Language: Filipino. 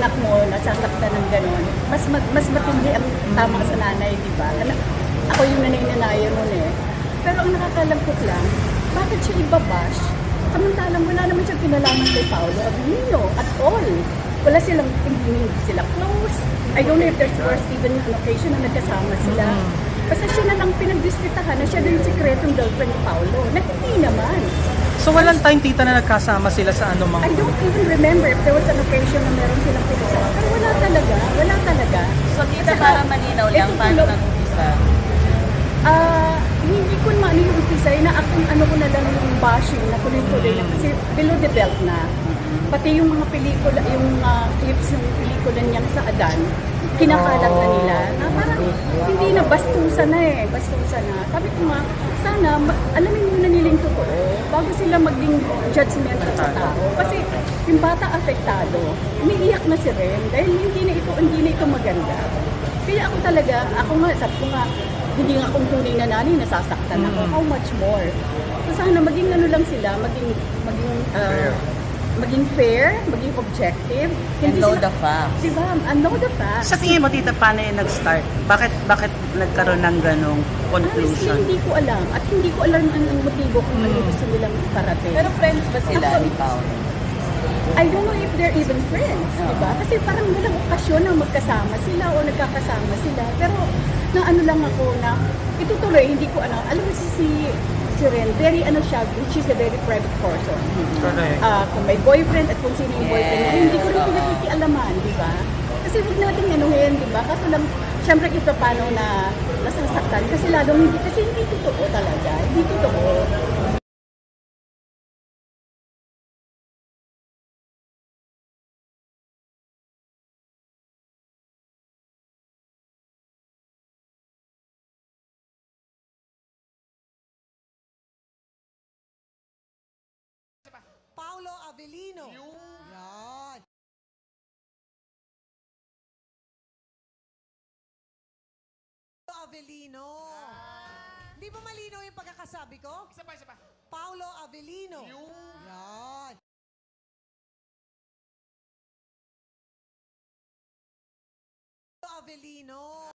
anak mo nasasaktan ng gano'n, mas matindi ang tama sa nanay, di ba? Ako yung nanay-nanaya nun eh. Pero ang nakakalangkot lang, bakit siya ibabash? Samantalang wala naman siyang kinalaman kay Paolo Abilino at all. Wala silang, hindi sila close. I don't know if there's even an occasion na nagkasama sila. Basta siya na lang pinagdiskitahan na siya daw yung sikretong girlfriend ni Paolo, na hindi naman. So walang time, tita, na nagkasama sila sa ano mga... I don't even remember if there was an occasion na meron silang pinagkasama. Pero wala talaga. So tita, para malinaw lang, paano nag-umpisa? Hindi ko naman yung umpisa, na akong ano ko na lang yung bashing na tuloy-tuloy na kasi below the belt na. Pati yung mga pelikula, yung clips ng pelikula niya sa Adan, kinakalat na nila, na parang hindi na, bastusan na eh, bastusan na. Sabi ko nga, sana alamin muna nila yung totoo bago sila maging judgmental sa tao. Kasi yung bata apektado, umiiyak na si Ren dahil hindi na ito maganda. Kaya ako nga, sabi ko nga, hindi nga akong tunay na nanay, nasasaktan ako. How much more? So sana maging ano lang sila, maging fair, maging objective. And know the facts. Diba? And know the facts. Sa tingin mo, tita, paano yung nag-start? Bakit nagkaroon ng ganong conclusion? Honestly, hindi ko alam. At hindi ko alam ang motibo kung ano gusto nilang parating. Pero friends ba sila ni Paolo? I don't know if they're even friends, diba? Kasi parang walang okasyon na magkasama sila o nagkakasama sila. Pero na ano lang ako na itutuloy, hindi ko ano. Alam mo si Ren, very ano siya, she's a very private person. Correct. Kung may boyfriend at kung sino yung boyfriend niya, hindi ko rin pinakikialaman, di ba? Kasi huwag natin anuhin, di ba? Kaso lang, syempre ito paano na nasasaktan. Kasi lalong hindi totoo talaga. Hindi totoo. Paolo Abilino. Yan. Paolo Abilino. Hindi ba malinaw yung pagkakasabi ko? Isa pa. Paolo Abilino. Yan. Paolo Abilino.